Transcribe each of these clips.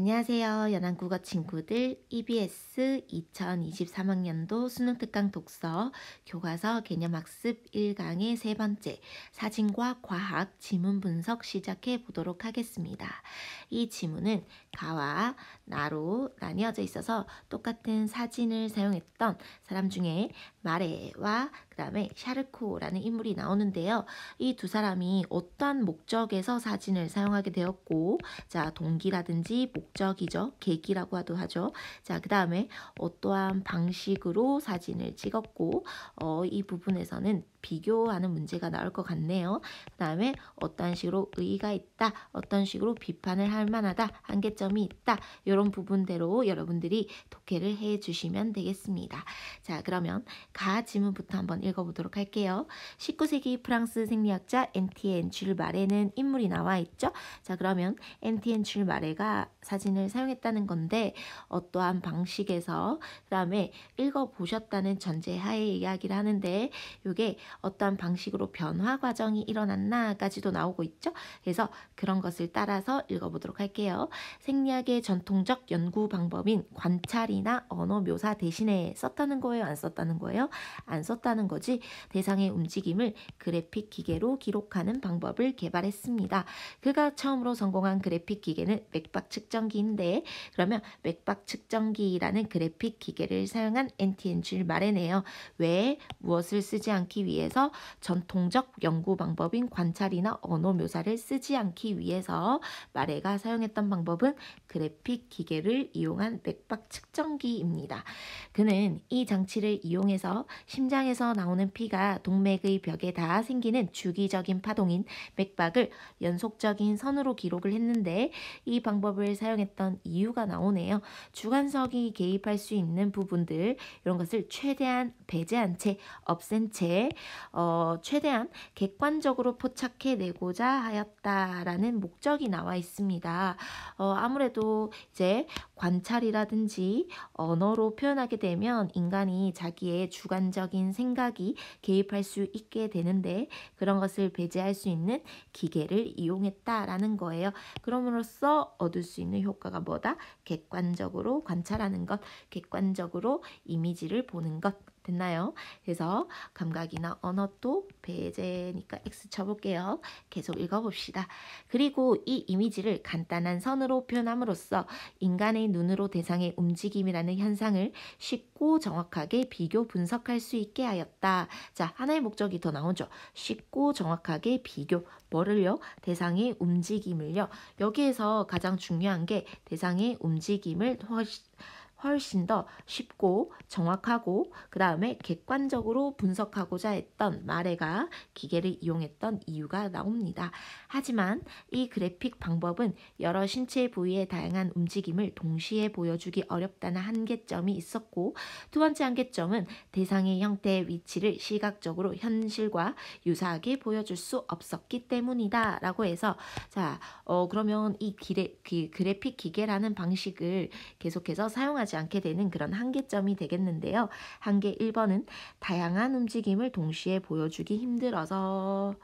안녕하세요. 연안국어 친구들. EBS 2023학년도 수능특강 독서 교과서 개념학습 1강의 세 번째 사진과 과학 지문 분석 시작해 보도록 하겠습니다. 이 지문은 가와 나로 나뉘어져 있어서 똑같은 사진을 사용했던 사람 중에 마레와 그 다음에 샤르코라는 인물이 나오는데요. 이 두 사람이 어떠한 목적에서 사진을 사용하게 되었고, 자, 동기라든지 목적이죠. 계기라고 하죠. 자, 그 다음에 어떠한 방식으로 사진을 찍었고, 이 부분에서는 비교하는 문제가 나올 것 같네요. 그 다음에 어떤 식으로 의의가 있다, 어떤 식으로 비판을 할 만하다, 한계점이 있다, 이런 부분대로 여러분들이 독해를 해주시면 되겠습니다. 자, 그러면 가 지문부터 한번 읽어보도록 할게요. 19세기 프랑스 생리학자 엔티엔 줄 마레는 인물이 나와 있죠. 자, 그러면 엔티엔 줄 마레가 사진을 사용했다는 건데 어떠한 방식에서 그 다음에 읽어보셨다는 전제하에 이야기를 하는데 이게 어떠한 방식으로 변화 과정이 일어났나까지도 나오고 있죠. 그래서 그런 것을 따라서 읽어보도록 할게요. 생리학의 전통적 연구 방법인 관찰이나 언어 묘사 대신에 썼다는 거예요? 안 썼다는 거예요? 안 썼다는 거지. 대상의 움직임을 그래픽 기계로 기록하는 방법을 개발했습니다. 그가 처음으로 성공한 그래픽 기계는 맥박 측정기인데 그러면 맥박 측정기라는 그래픽 기계를 사용한 엔티엔 줄 마레네요. 왜? 무엇을 쓰지 않기 위해서? 전통적 연구 방법인 관찰이나 언어 묘사를 쓰지 않기 위해서 마레가 사용했던 방법은 그래픽 기계를 이용한 맥박 측정기입니다. 그는 이 장치를 이용해서 심장에서 나오는 피가 동맥의 벽에 닿아 생기는 주기적인 파동인 맥박을 연속적인 선으로 기록을 했는데 이 방법을 사용했던 이유가 나오네요. 주관석이 개입할 수 있는 부분들 이런 것을 최대한 배제한 채 없앤 채 최대한 객관적으로 포착해내고자 하였다라는 목적이 나와 있습니다. 아무래도 이제 관찰이라든지 언어로 표현하게 되면 인간이 자기의 주관적인 생각이 개입할 수 있게 되는데 그런 것을 배제할 수 있는 기계를 이용했다라는 거예요. 그럼으로써 얻을 수 있는 효과가 뭐다? 객관적으로 관찰하는 것, 객관적으로 이미지를 보는 것. 됐나요? 그래서 감각이나 언어도 배제니까 X 쳐볼게요. 계속 읽어봅시다. 그리고 이 이미지를 간단한 선으로 표현함으로써 인간의 눈으로 대상의 움직임이라는 현상을 쉽고 정확하게 비교 분석할 수 있게 하였다. 자, 하나의 목적이 더 나오죠. 쉽고 정확하게 비교. 뭐를요? 대상의 움직임을요. 여기에서 가장 중요한 게 대상의 움직임을 훨씬 더 쉽고 정확하고 그 다음에 객관적으로 분석하고자 했던 마레가 기계를 이용했던 이유가 나옵니다. 하지만 이 그래픽 방법은 여러 신체 부위의 다양한 움직임을 동시에 보여주기 어렵다는 한계점이 있었고 두 번째 한계점은 대상의 형태의 위치를 시각적으로 현실과 유사하게 보여줄 수 없었기 때문이다 라고 해서 자, 그러면 이 그래픽 기계라는 방식을 계속해서 사용하지 않게 되는 그런 한계점이 되겠는데요. 한계 1번은 다양한 움직임을 동시에 보여주기 힘들어서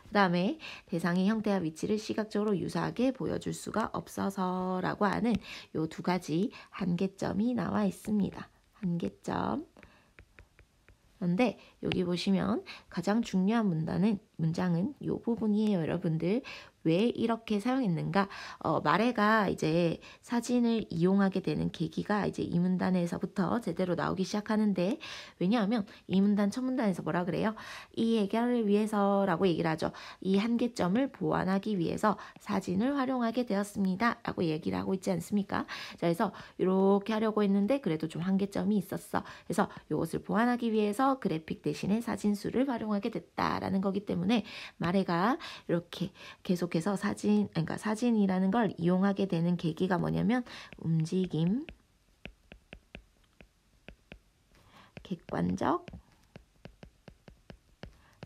그 다음에 대상의 형태와 위치를 시각적으로 유사하게 보여줄 수가 없어서 라고 하는 요 두 가지 한계점이 나와 있습니다. 한계점. 그런데 여기 보시면 가장 중요한 문장은 이 부분이에요, 여러분들. 왜 이렇게 사용했는가? 마레가 이제 사진을 이용하게 되는 계기가 이제 이 문단에서부터 제대로 나오기 시작하는데 왜냐하면 이 문단 첫 문단에서 뭐라 그래요? 이 해결을 위해서라고 얘기를 하죠. 이 한계점을 보완하기 위해서 사진을 활용하게 되었습니다. 라고 얘기를 하고 있지 않습니까? 자, 그래서 이렇게 하려고 했는데 그래도 좀 한계점이 있었어. 그래서 이것을 보완하기 위해서 그래픽 대신에 사진수를 활용하게 됐다라는 거기 때문에 마레가 이렇게 계속해서 그러니까 사진이라는 걸 이용하게 되는 계기가 뭐냐면 움직임, 객관적,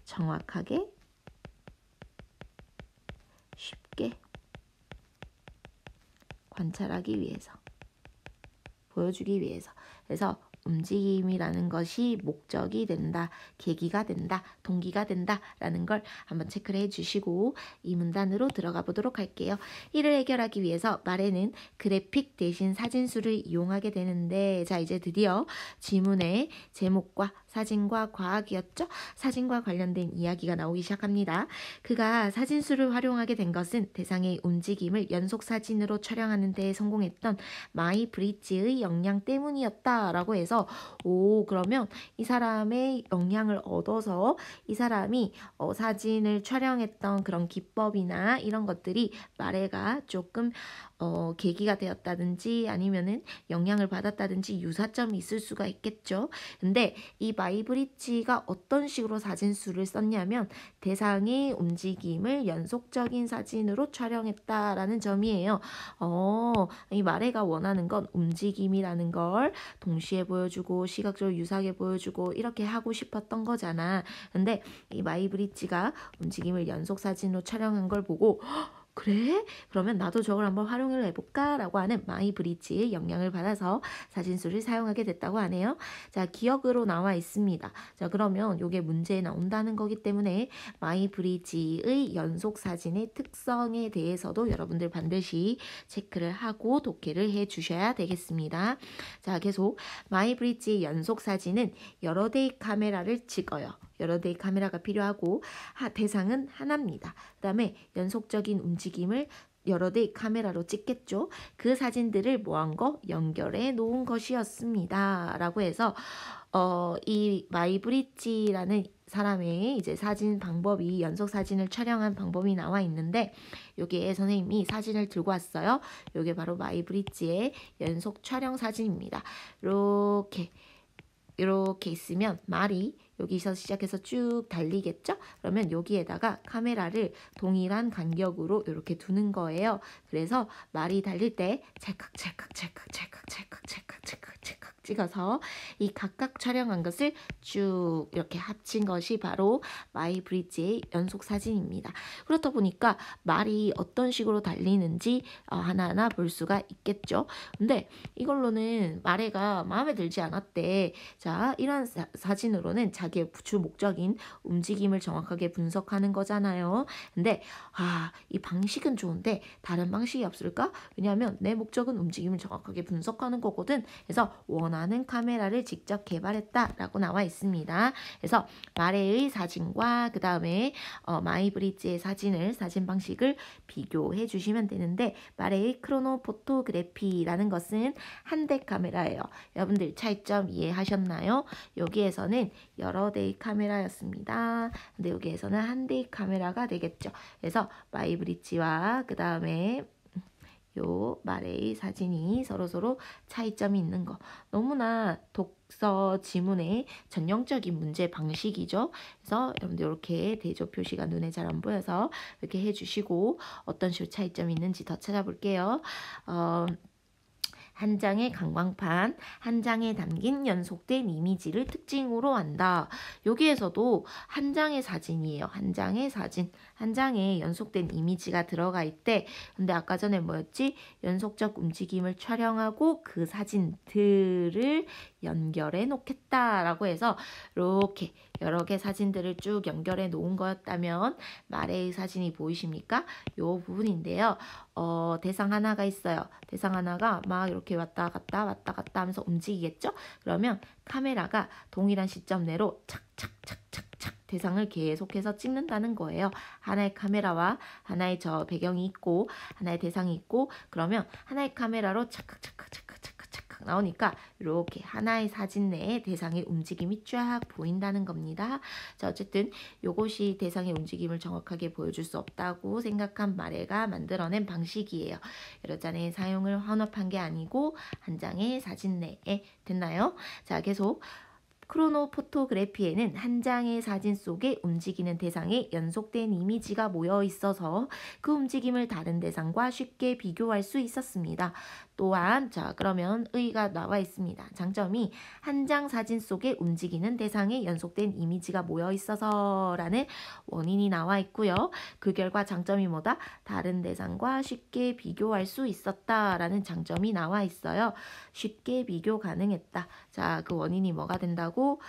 정확하게, 쉽게 관찰하기 위해서, 보여주기 위해서. 그래서 움직임이라는 것이 목적이 된다, 계기가 된다, 동기가 된다라는 걸 한번 체크를 해주시고 이 문단으로 들어가 보도록 할게요. 이를 해결하기 위해서 말에는 그래픽 대신 사진수를 이용하게 되는데, 자 이제 드디어 지문의 제목과 사진과 과학이었죠? 사진과 관련된 이야기가 나오기 시작합니다. 그가 사진수를 활용하게 된 것은 대상의 움직임을 연속 사진으로 촬영하는 데 성공했던 마이 브릿지의 역량 때문이었다라고 해서, 그러면 이 사람의 역량을 얻어서 이 사람이 사진을 촬영했던 그런 기법이나 이런 것들이 마레가 조금 계기가 되었다든지 아니면은 영향을 받았다든지 유사점이 있을 수가 있겠죠. 근데 이 마이브리지가 어떤 식으로 사진수를 썼냐면 대상의 움직임을 연속적인 사진으로 촬영했다라는 점이에요. 이 마레가 원하는 건 움직임이라는 걸 동시에 보여주고 시각적으로 유사하게 보여주고 이렇게 하고 싶었던 거잖아. 근데 이 마이브리지가 움직임을 연속 사진으로 촬영한 걸 보고 그래? 그러면 나도 저걸 한번 활용을 해볼까? 라고 하는 마이브리지의 영향을 받아서 사진수를 사용하게 됐다고 하네요. 자, 기억으로 나와 있습니다. 자, 그러면 이게 문제에 나온다는 거기 때문에 마이브리지의 연속 사진의 특성에 대해서도 여러분들 반드시 체크를 하고 독해를 해 주셔야 되겠습니다. 자, 계속 마이브리지의 연속 사진은 여러 대의 카메라를 찍어요. 여러 대의 카메라가 필요하고 대상은 하나입니다. 그 다음에 연속적인 움직임을 여러 대의 카메라로 찍겠죠. 그 사진들을 뭐한 거? 연결해 놓은 것이었습니다. 라고 해서 이 마이브리지라는 사람의 이제 사진 방법이 연속 사진을 촬영한 방법이 나와 있는데 여기에 선생님이 사진을 들고 왔어요. 이게 바로 마이브리지의 연속 촬영 사진입니다. 이렇게 있으면 말이 여기서 시작해서 쭉 달리겠죠? 그러면 여기에다가 카메라를 동일한 간격으로 이렇게 두는 거예요. 그래서 말이 달릴 때 찰칵 찍어서 이 각각 촬영한 것을 쭉 이렇게 합친 것이 바로 마이브리지의 연속 사진입니다. 그렇다 보니까 말이 어떤 식으로 달리는지 하나하나 볼 수가 있겠죠. 근데 이걸로는 마레가 마음에 들지 않았대. 자, 이런 사진으로는 자기의 주 목적인 움직임을 정확하게 분석하는 거잖아요. 근데 이 방식은 좋은데 다른 방식이 없을까? 왜냐하면 내 목적은 움직임을 정확하게 분석하는 거거든. 그래서 원하는 카메라를 직접 개발했다라고 나와 있습니다. 그래서 마레의 사진과 그 다음에 마이브리지의 사진 방식을 비교해 주시면 되는데 마레의 크로노포토그래피라는 것은 한 대 카메라예요. 여러분들 차이점 이해하셨나요? 여기에서는 여러 대의 카메라였습니다. 근데 여기에서는 한 대의 카메라가 되겠죠. 그래서 마이브리지와 그 다음에 요 마레의 사진이 서로 차이점이 있는 거. 너무나 독서 지문의 전형적인 문제 방식이죠. 그래서 여러분들 이렇게 대조 표시가 눈에 잘 안 보여서 이렇게 해주시고 어떤 식으로 차이점이 있는지 더 찾아볼게요. 한 장의 강광판, 한 장에 담긴 연속된 이미지를 특징으로 한다. 여기에서도 한 장의 사진이에요. 한 장의 사진. 한 장에 연속된 이미지가 들어가 있대. 근데 아까 전에 뭐였지? 연속적 움직임을 촬영하고 그 사진들을 연결해 놓겠다라고 해서 이렇게 여러 개 사진들을 쭉 연결해 놓은 거였다면 마레의 사진이 보이십니까? 이 부분인데요. 대상 하나가 있어요. 대상 하나가 막 이렇게 왔다 갔다 하면서 움직이겠죠? 그러면 카메라가 동일한 시점 내로 착착착착착 대상을 계속해서 찍는다는 거예요. 하나의 카메라와 하나의 저 배경이 있고 하나의 대상이 있고 그러면 하나의 카메라로 착착착착착착 나오니까 이렇게 하나의 사진 내에 대상의 움직임이 쫙 보인다는 겁니다. 자, 어쨌든 이것이 대상의 움직임을 정확하게 보여줄 수 없다고 생각한 마레가 만들어낸 방식이에요. 여러 장의 사용을 혼합한 게 아니고 한 장의 사진 내에 됐나요? 자, 계속 크로노포토그래피에는 한 장의 사진 속에 움직이는 대상에 연속된 이미지가 모여 있어서 그 움직임을 다른 대상과 쉽게 비교할 수 있었습니다. 또한 자 그러면 의가 나와 있습니다. 장점이 한 장 사진 속에 움직이는 대상에 연속된 이미지가 모여 있어서 라는 원인이 나와 있고요. 그 결과 장점이 뭐다? 다른 대상과 쉽게 비교할 수 있었다라는 장점이 나와 있어요. 쉽게 비교 가능했다. 자, 그 원인이 뭐가 된다고?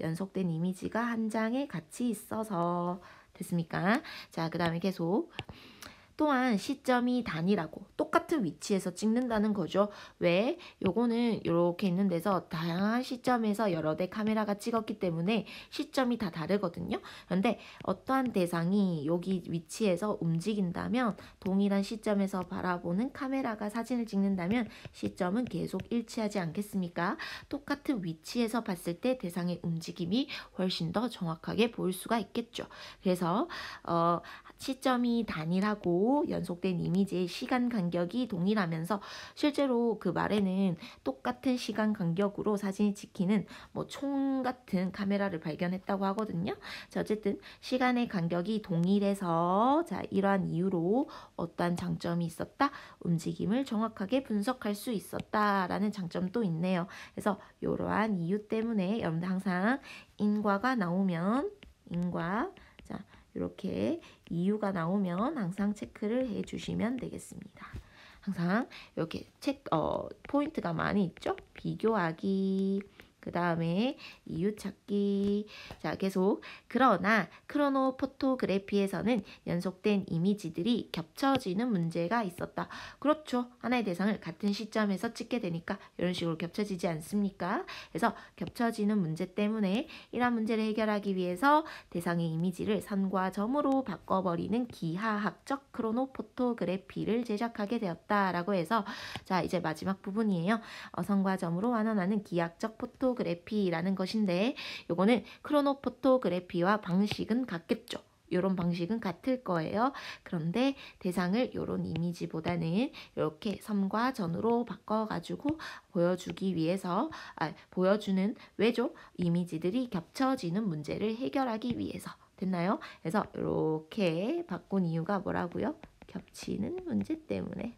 연속된 이미지가 한 장에 같이 있어서 됐습니까? 자, 그 다음에 계속 또한 시점이 단일하고 똑같은 위치에서 찍는다는 거죠. 왜? 요거는 이렇게 있는 데서 다양한 시점에서 여러 대 카메라가 찍었기 때문에 시점이 다 다르거든요. 그런데 어떠한 대상이 여기 위치에서 움직인다면 동일한 시점에서 바라보는 카메라가 사진을 찍는다면 시점은 계속 일치하지 않겠습니까? 똑같은 위치에서 봤을 때 대상의 움직임이 훨씬 더 정확하게 보일 수가 있겠죠. 그래서 시점이 단일하고 연속된 이미지의 시간 간격이 동일하면서 실제로 그 말에는 똑같은 시간 간격으로 사진이 찍히는 뭐 총 같은 카메라를 발견했다고 하거든요. 자, 어쨌든 시간의 간격이 동일해서 자 이러한 이유로 어떠한 장점이 있었다? 움직임을 정확하게 분석할 수 있었다라는 장점도 있네요. 그래서 이러한 이유 때문에 여러분들 항상 인과가 나오면 인과 자 이렇게 이유가 나오면 항상 체크를 해주시면 되겠습니다. 항상 이렇게 포인트가 많이 있죠? 비교하기, 그 다음에 이유 찾기. 자, 계속. 그러나 크로노포토그래피에서는 연속된 이미지들이 겹쳐지는 문제가 있었다. 그렇죠. 하나의 대상을 같은 시점에서 찍게 되니까 이런 식으로 겹쳐지지 않습니까? 그래서 겹쳐지는 문제 때문에 이러한 문제를 해결하기 위해서 대상의 이미지를 선과 점으로 바꿔버리는 기하학적 크로노포토그래피를 제작하게 되었다라고 해서 자, 이제 마지막 부분이에요. 선과 점으로 환원하는 기하학적 포토그래피라는 것인데 요거는 크로노포토그래피와 방식은 같겠죠. 이런 방식은 같을 거예요. 그런데 대상을 이런 이미지보다는 이렇게 섬과 전으로 바꿔가지고 보여주기 위해서 보여주는 왜죠? 이미지들이 겹쳐지는 문제를 해결하기 위해서 됐나요? 그래서 이렇게 바꾼 이유가 뭐라고요? 겹치는 문제 때문에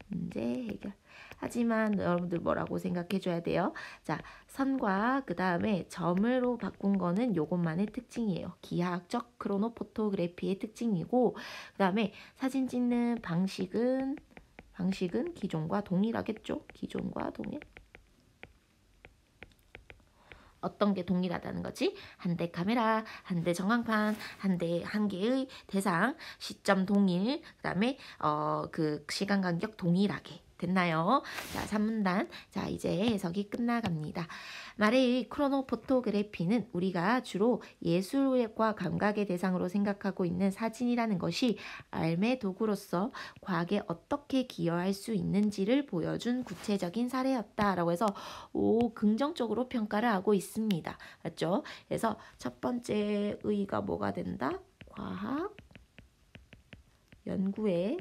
문제 해결. 하지만 여러분들 뭐라고 생각해 줘야 돼요? 자, 선과 그 다음에 점으로 바꾼 거는 요것만의 특징이에요. 기하학적 크로노포토그래피의 특징이고 그 다음에 사진 찍는 방식은 기존과 동일하겠죠? 기존과 동일. 어떤 게 동일하다는 거지? 한 대 카메라, 한 대 정황판, 한 개의 대상, 시점 동일, 그 다음에 그 시간 간격 동일하게. 됐나요? 자, 3문단. 자, 이제 해석이 끝나갑니다. 말의 크로노포토그래피는 우리가 주로 예술과 감각의 대상으로 생각하고 있는 사진이라는 것이 삶의 도구로서 과학에 어떻게 기여할 수 있는지를 보여준 구체적인 사례였다라고 해서 긍정적으로 평가를 하고 있습니다. 맞죠? 그래서 첫 번째 의의가 뭐가 된다? 과학 연구에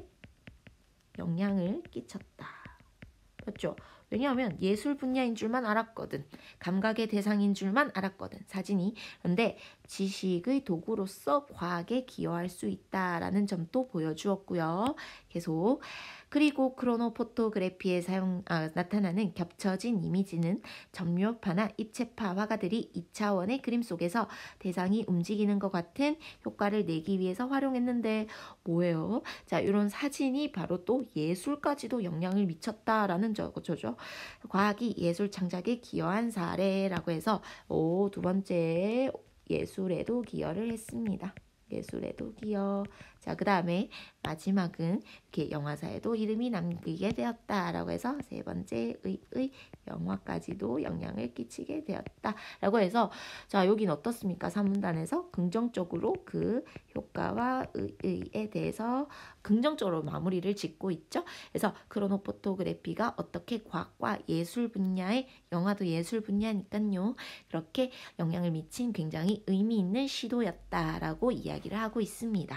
영향을 끼쳤다. 맞죠? 왜냐하면 예술 분야인 줄만 알았거든. 감각의 대상인 줄만 알았거든. 사진이. 그런데 지식의 도구로서 과학에 기여할 수 있다라는 점도 보여주었고요. 계속. 그리고 크로노포토그래피에 나타나는 겹쳐진 이미지는 점유파나 입체파 화가들이 2차원의 그림 속에서 대상이 움직이는 것 같은 효과를 내기 위해서 활용했는데 뭐예요? 자, 이런 사진이 바로 또 예술까지도 영향을 미쳤다라는 저죠. 과학이 예술 창작에 기여한 사례라고 해서 두 번째 예술에도 기여를 했습니다. 예술에도 기여. 자, 그 다음에 마지막은 이렇게 영화사에도 이름이 남기게 되었다라고 해서 세 번째 영화까지도 영향을 끼치게 되었다라고 해서 자, 여긴 어떻습니까? 3문단에서 긍정적으로 그 효과와 의의에 대해서 긍정적으로 마무리를 짓고 있죠. 그래서 크로노포토그래피가 어떻게 과학과 예술 분야에 영화도 예술 분야니까요. 그렇게 영향을 미친 굉장히 의미 있는 시도였다라고 이야기를 하고 있습니다.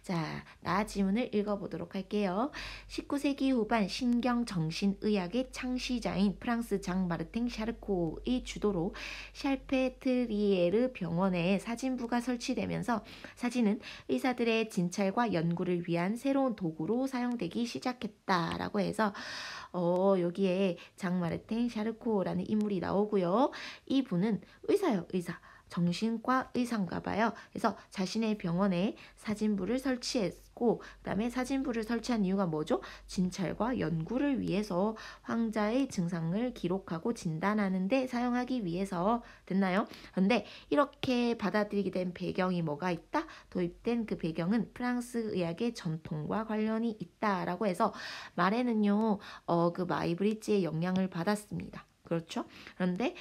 자, 나 지문을 읽어보도록 할게요. 19세기 후반 신경정신의학의 창시자인 프랑스 장 마르탱 샤르코의 주도로 샬페트리에르 병원에 사진부가 설치되면서 사진은 의사들의 진찰과 연구를 위한 새로운 도구로 사용되기 시작했다라고 해서 여기에 장 마르탱 샤르코라는 인물이 나오고요. 이분은 의사요, 의사. 정신과 의사인가 봐요. 그래서 자신의 병원에 사진부를 설치했고 그다음에 사진부를 설치한 이유가 뭐죠? 진찰과 연구를 위해서 환자의 증상을 기록하고 진단하는 데 사용하기 위해서 됐나요? 그런데 이렇게 받아들이게 된 배경이 뭐가 있다? 도입된 그 배경은 프랑스 의학의 전통과 관련이 있다라고 해서 말에는요. 그 마이브리지의 영향을 받았습니다. 그렇죠? 그런데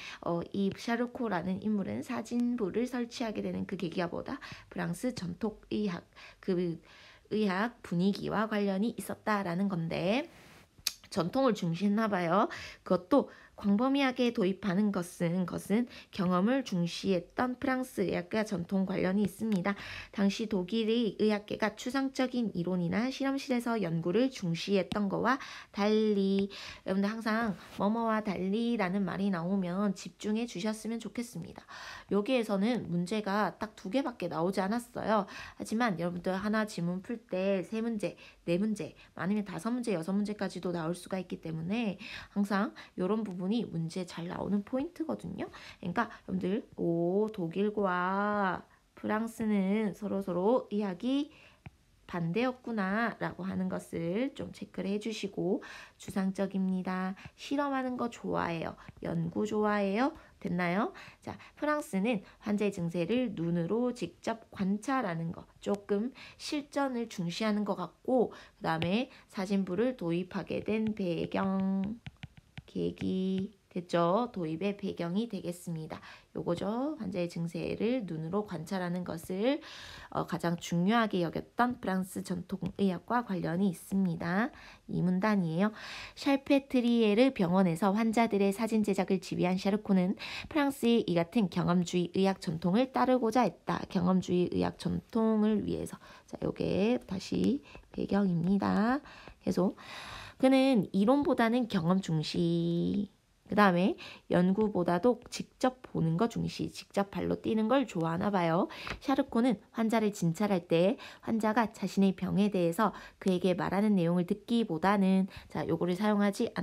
이 샤르코라는 인물은 사진부를 설치하게 되는 그 계기가 뭐다? 프랑스 전통의학 그 의학 분위기와 관련이 있었다라는 건데 전통을 중시했나 봐요. 그것도 광범위하게 도입하는 것은 경험을 중시했던 프랑스 의학과 전통 관련이 있습니다. 당시 독일의 의학계가 추상적인 이론이나 실험실에서 연구를 중시했던 거와 달리 여러분들 항상 뭐뭐와 달리라는 말이 나오면 집중해 주셨으면 좋겠습니다. 여기에서는 문제가 딱 2개밖에 나오지 않았어요. 하지만 여러분들 하나 지문 풀 때 3문제, 4문제, 아니면 5문제, 6문제까지도 나올 수가 있기 때문에 항상 이런 부분이 문제에 잘 나오는 포인트거든요. 그러니까 여러분들 독일과 프랑스는 서로 의학이 반대였구나 라고 하는 것을 좀 체크를 해주시고 추상적입니다. 실험하는 거 좋아해요. 연구 좋아해요. 됐나요? 자, 프랑스는 환자의 증세를 눈으로 직접 관찰하는 거 조금 실전을 중시하는 것 같고 그 다음에 사진부를 도입하게 된 배경 계기 됐죠? 도입의 배경이 되겠습니다. 요거죠. 환자의 증세를 눈으로 관찰하는 것을 가장 중요하게 여겼던 프랑스 전통의학과 관련이 있습니다. 이 문단이에요. 샬페트리에르 병원에서 환자들의 사진 제작을 지휘한 샤르코는 프랑스의 이 같은 경험주의 의학 전통을 따르고자 했다. 경험주의 의학 전통을 위해서. 자, 요게 다시 배경입니다. 계속. 그는 이론보다는 경험 중시, 그 다음에 연구보다도 직접 보는 거 중시, 직접 발로 뛰는 걸 좋아하나 봐요. 샤르코는 환자를 진찰할 때 환자가 자신의 병에 대해서 그에게 말하는 내용을 듣기보다는 자, 요거를 사용하지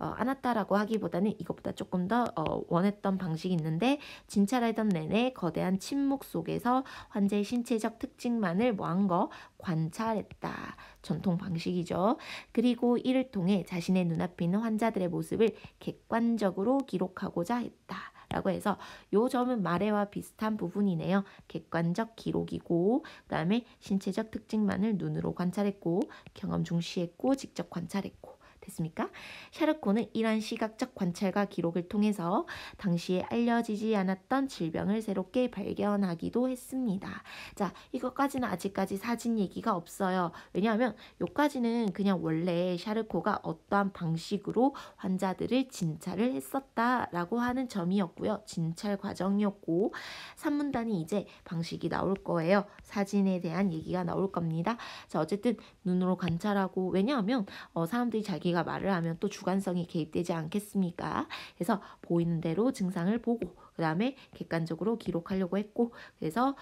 않았다라고 하기보다는 이것보다 조금 더 원했던 방식이 있는데 진찰하던 내내 거대한 침묵 속에서 환자의 신체적 특징만을 뭐한 거 관찰했다. 전통 방식이죠. 그리고 이를 통해 자신의 눈앞에 있는 환자들의 모습을 객관적으로 기록하고자 했다. 라고 해서 요 점은 말해와 비슷한 부분이네요. 객관적 기록이고 그 다음에 신체적 특징만을 눈으로 관찰했고 경험 중시했고 직접 관찰했고 됐습니까? 샤르코는 이러한 시각적 관찰과 기록을 통해서 당시에 알려지지 않았던 질병을 새롭게 발견하기도 했습니다. 자, 이것까지는 아직까지 사진 얘기가 없어요. 왜냐하면 여기까지는 그냥 원래 샤르코가 어떠한 방식으로 환자들을 진찰을 했었다라고 하는 점이었고요. 진찰 과정이었고 3문단이 이제 방식이 나올 거예요. 사진에 대한 얘기가 나올 겁니다. 자, 어쨌든 눈으로 관찰하고 왜냐하면 사람들이 자기가 말을 하면 또 주관성이 개입되지 않겠습니까? 그래서 보이는 대로 증상을 보고 그 다음에 객관적으로 기록하려고 했고 그래서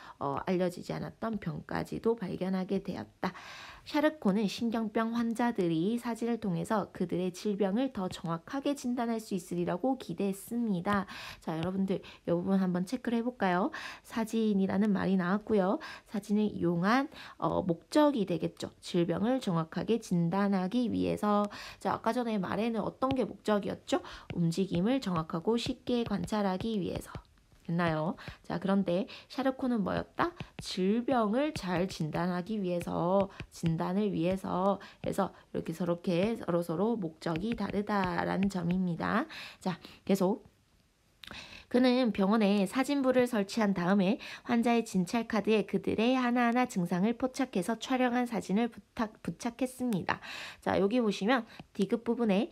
알려지지 않았던 병까지도 발견하게 되었다. 샤르코는 신경병 환자들이 사진을 통해서 그들의 질병을 더 정확하게 진단할 수 있으리라고 기대했습니다. 자, 여러분들 이 부분 한번 체크를 해볼까요? 사진이라는 말이 나왔고요. 사진을 이용한 목적이 되겠죠. 질병을 정확하게 진단하기 위해서. 자, 아까 전에 말에는 어떤 게 목적이었죠? 움직임을 정확하고 쉽게 관찰하기 위해서. 됐나요? 자, 그런데 샤르코는 뭐였다? 질병을 잘 진단하기 위해서, 진단을 위해서 그래서 이렇게 서로 목적이 다르다라는 점입니다. 자, 계속 그는 병원에 사진부를 설치한 다음에 환자의 진찰 카드에 그들의 하나하나 증상을 포착해서 촬영한 사진을 부착했습니다. 자, 여기 보시면 디귿 부분에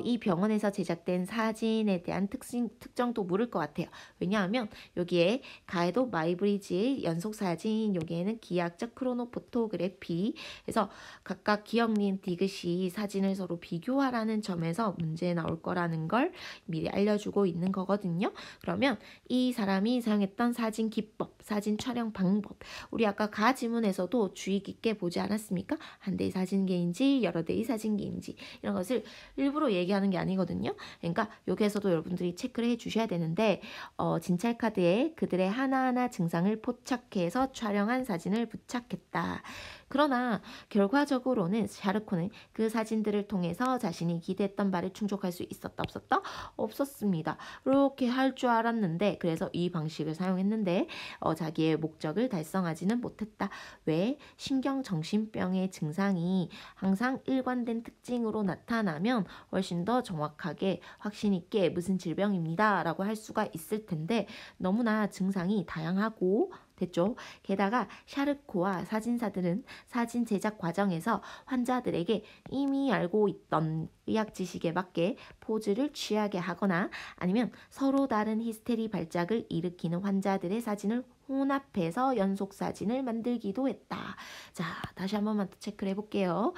이 병원에서 제작된 사진에 대한 특정도 물을 것 같아요. 왜냐하면 여기에 가해도 마이브리지의 연속 사진, 여기에는 기하학적 크로노포토그래피, 그래서 각각 기억니은 디귿이 사진을 서로 비교하라는 점에서 문제 나올 거라는 걸 미리 알려주고 있는 거거든요. 그러면 이 사람이 사용했던 사진 기법, 사진 촬영 방법, 우리 아까 가 지문에서도 주의 깊게 보지 않았습니까? 한 대의 사진기인지 여러 대의 사진기인지 이런 것을 일부러 얘기하는 게 아니거든요. 그러니까 여기에서도 여러분들이 체크를 해주셔야 되는데 진찰 카드에 그들의 하나하나 증상을 포착해서 촬영한 사진을 부착했다. 그러나 결과적으로는 샤르코는 그 사진들을 통해서 자신이 기대했던 바를 충족할 수 있었다 없었다? 없었습니다. 그렇게 할 줄 알았는데 그래서 이 방식을 사용했는데 자기의 목적을 달성하지는 못했다. 왜? 신경정신병의 증상이 항상 일관된 특징으로 나타나면 훨씬 더 정확하게 확신 있게 무슨 질병입니다 라고 할 수가 있을 텐데 너무나 증상이 다양하고 됐죠. 게다가 샤르코와 사진사들은 사진 제작 과정에서 환자들에게 이미 알고 있던 의학 지식에 맞게 포즈를 취하게 하거나 아니면 서로 다른 히스테리 발작을 일으키는 환자들의 사진을 혼합해서 연속 사진을 만들기도 했다. 자, 다시 한 번만 더 체크를 해볼게요.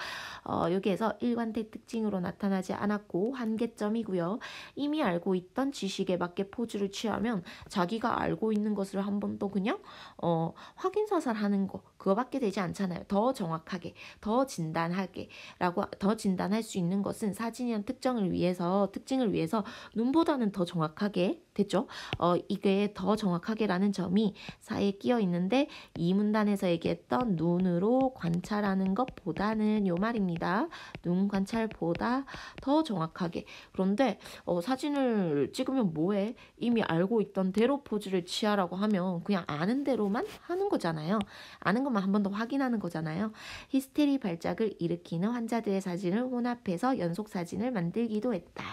여기에서 일관된 특징으로 나타나지 않았고 한계점이고요. 이미 알고 있던 지식에 맞게 포즈를 취하면 자기가 알고 있는 것을 한 번 더 그냥 확인사살하는 거 그거밖에 되지 않잖아요. 더 정확하게, 더 진단할 수 있는 것은 사진이란 특징을 위해서 눈보다는 더 정확하게 됐죠. 이게 더 정확하게라는 점이 사이에 끼어 있는데 이 문단에서 얘기했던 눈으로 관찰하는 것보다는 요 말입니다. 눈 관찰보다 더 정확하게. 그런데 사진을 찍으면 뭐해? 이미 알고 있던 대로 포즈를 취하라고 하면 그냥 아는 대로만 하는 거잖아요. 아는 것만 한 번 더 확인하는 거잖아요. 히스테리 발작을 일으키는 환자들의 사진을 혼합해서 연속 사진을 만들기도 했다.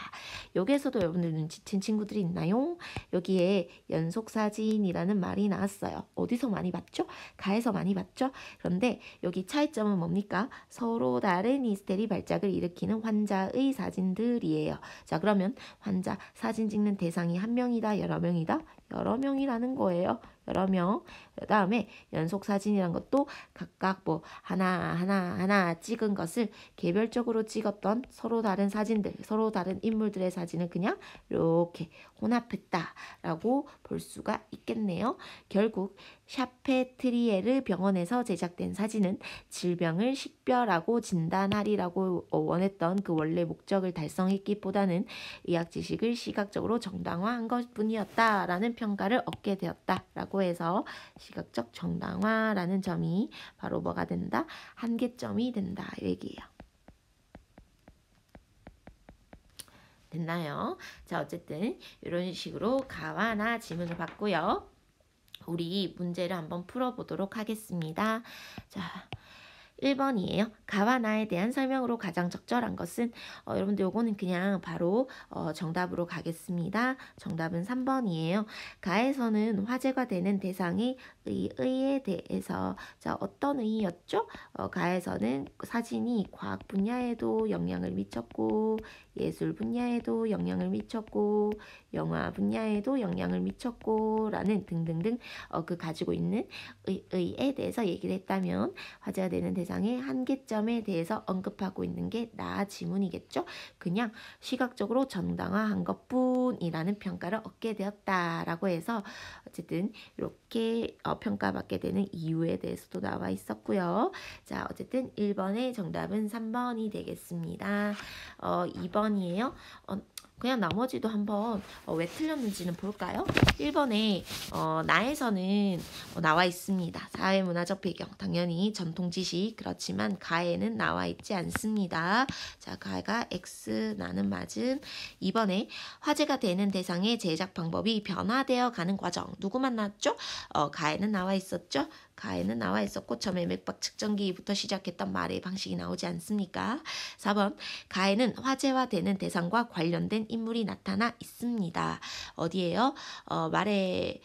여기에서도 여러분들 눈치챈 친구들이 있나요? 여기에 연속 사진이라는 말이 나왔어요. 어디서 많이 봤죠? 가에서 많이 봤죠? 그런데 여기 차이점은 뭡니까? 서로 다른 히스테리 발작을 일으키는 환자의 사진들이에요. 자, 그러면 환자 사진 찍는 대상이 한 명이다, 여러 명이다? 여러 명이라는 거예요. 여러 명. 그 다음에 연속 사진이란 것도 각각 뭐 하나 찍은 것을 개별적으로 찍었던 서로 다른 사진들, 서로 다른 인물들의 사진을 그냥 이렇게 혼합했다라고 볼 수가 있겠네요. 결국 샤페트리에르 병원에서 제작된 사진은 질병을 식별하고 진단하리라고 원했던 그 원래 목적을 달성했기보다는 의학 지식을 시각적으로 정당화한 것뿐이었다라는 평가를 얻게 되었다라고 해서 시각적 정당화라는 점이 바로 뭐가 된다? 한계점이 된다 이 얘기예요. 됐나요? 자, 어쨌든 이런 식으로 가와 나 지문을 받고요. 우리 문제를 한번 풀어보도록 하겠습니다. 자, 1번이에요. 가와 나에 대한 설명으로 가장 적절한 것은 여러분들 요거는 그냥 바로 정답으로 가겠습니다. 정답은 3번이에요. 가에서는 화제가 되는 대상의 의에 대해서 자 어떤 의였죠? 가에서는 사진이 과학 분야에도 영향을 미쳤고 예술 분야에도 영향을 미쳤고 영화 분야에도 영향을 미쳤고 라는 등등등 그 가지고 있는 의에 대해서 얘기를 했다면 화제가 되는 대상의 한계점에 대해서 언급하고 있는 게 나 지문이겠죠. 그냥 시각적으로 정당화한 것뿐이라는 평가를 얻게 되었다라고 해서 어쨌든 이렇게 평가받게 되는 이유에 대해서도 나와 있었고요. 자, 어쨌든 1번의 정답은 3번이 되겠습니다. 2번이에요. 그냥 나머지도 한번 왜 틀렸는지는 볼까요? 1번에 나에서는 나와 있습니다. 사회문화적 배경, 당연히 전통 지식 그렇지만 가에는 나와 있지 않습니다. 자, 가가 X, 나는 맞음. 2번에 화제가 되는 대상의 제작 방법이 변화되어 가는 과정. 누구만 나왔죠? 가에는 나와 있었죠? 가에는 나와 있었고 처음에 맥박 측정기부터 시작했던 말의 방식이 나오지 않습니까? 4번 가에는 화제화되는 대상과 관련된 인물이 나타나 있습니다. 어디에요? 말에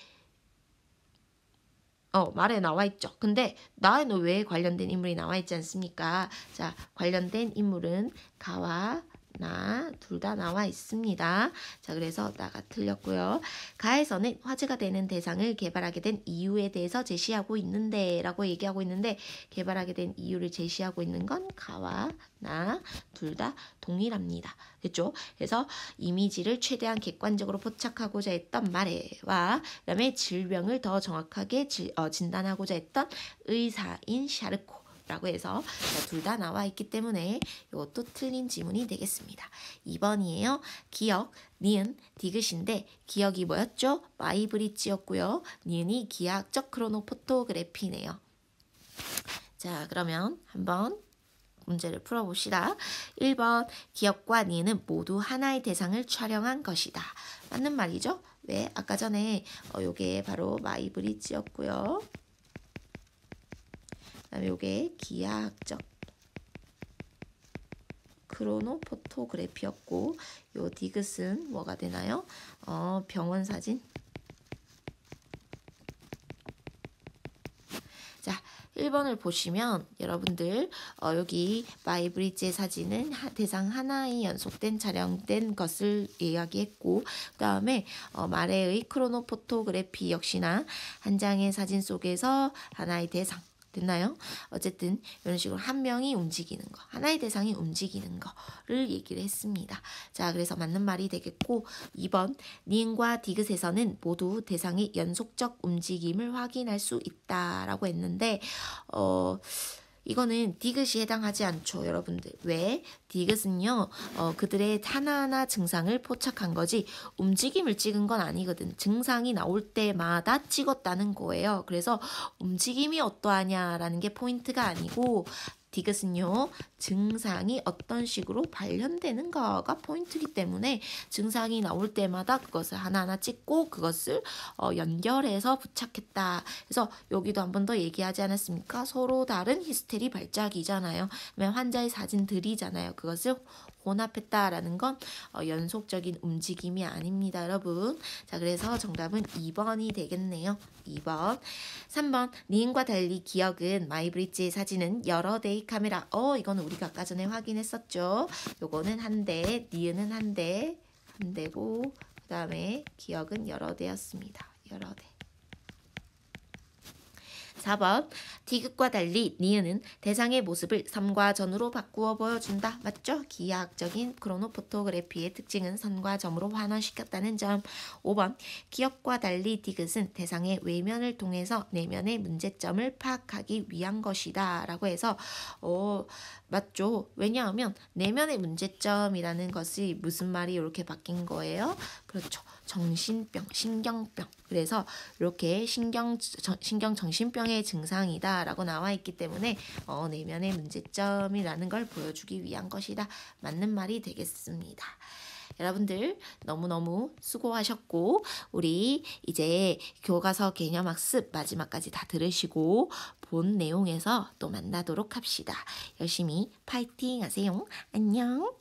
나와 있죠. 근데 나에는 왜 관련된 인물이 나와 있지 않습니까? 자, 관련된 인물은 가와 나 둘 다 나와 있습니다. 자, 그래서 나가 틀렸고요. 가에서는 화제가 되는 대상을 개발하게 된 이유에 대해서 제시하고 있는데 라고 얘기하고 있는데 개발하게 된 이유를 제시하고 있는 건 가와 나 둘 다 동일합니다. 됐죠? 그래서 이미지를 최대한 객관적으로 포착하고자 했던 마레와 그다음에 질병을 더 정확하게 진단하고자 했던 의사인 샤르코 라고 해서 둘 다 나와 있기 때문에 이것도 틀린 지문이 되겠습니다. 2번이에요. 기억, 니은, 디귿인데 기억이 뭐였죠? 마이브릿지였고요. 니은이 기하학적 크로노포토그래피네요. 자, 그러면 한번 문제를 풀어봅시다. 1번 기억과 니은은 모두 하나의 대상을 촬영한 것이다. 맞는 말이죠? 왜? 아까 전에 요게 바로 마이브릿지였고요. 그다음에 요게 기하학적 크로노포토그래피였고 요 디귿은 뭐가 되나요? 병원 사진. 자, 1번을 보시면 여러분들 여기 마이브릿지의 사진은 대상 하나의 연속된 촬영된 것을 이야기했고 그 다음에 마레의 크로노포토그래피 역시나 한 장의 사진 속에서 하나의 대상 됐나요? 어쨌든 이런 식으로 한 명이 움직이는 거, 하나의 대상이 움직이는 거를 얘기를 했습니다. 자, 그래서 맞는 말이 되겠고 2번 니은과 디귿에서는 모두 대상의 연속적 움직임을 확인할 수 있다라고 했는데 이거는 디귿이 해당하지 않죠, 여러분들. 왜? 디귿은요, 그들의 하나하나 증상을 포착한 거지 움직임을 찍은 건 아니거든. 증상이 나올 때마다 찍었다는 거예요. 그래서 움직임이 어떠하냐라는 게 포인트가 아니고 디귿은요, 증상이 어떤 식으로 발현되는 거가 포인트이기 때문에 증상이 나올 때마다 그것을 하나하나 찍고 그것을 연결해서 부착했다. 그래서 여기도 한 번 더 얘기하지 않았습니까? 서로 다른 히스테리 발작이잖아요. 환자의 사진들이잖아요. 그것을 혼합했다라는 건 연속적인 움직임이 아닙니다, 여러분. 자, 그래서 정답은 2번이 되겠네요. 2번. 3번. 니은과 달리 기억은 마이브릿지의 사진은 여러 대의 카메라. 이거는 우리가 아까 전에 확인했었죠. 요거는 한 대, 니은은 한 대고 그 다음에 기억은 여러 대였습니다. 여러 대. 4번 디귿과 달리 니은은 대상의 모습을 선과 점으로 바꾸어 보여준다. 맞죠? 기하학적인 크로노포토그래피의 특징은 선과 점으로 환원시켰다는 점. 5번 기억과 달리 디귿은 대상의 외면을 통해서 내면의 문제점을 파악하기 위한 것이다 라고 해서 맞죠? 왜냐하면 내면의 문제점이라는 것이 무슨 말이 이렇게 바뀐 거예요? 그렇죠. 정신병, 신경병. 그래서 이렇게 정신병의 증상이다 라고 나와 있기 때문에 내면의 문제점이라는 걸 보여주기 위한 것이다. 맞는 말이 되겠습니다. 여러분들 너무너무 수고하셨고 우리 이제 교과서 개념학습 마지막까지 다 들으시고 본 내용에서 또 만나도록 합시다. 열심히 파이팅 하세요. 안녕.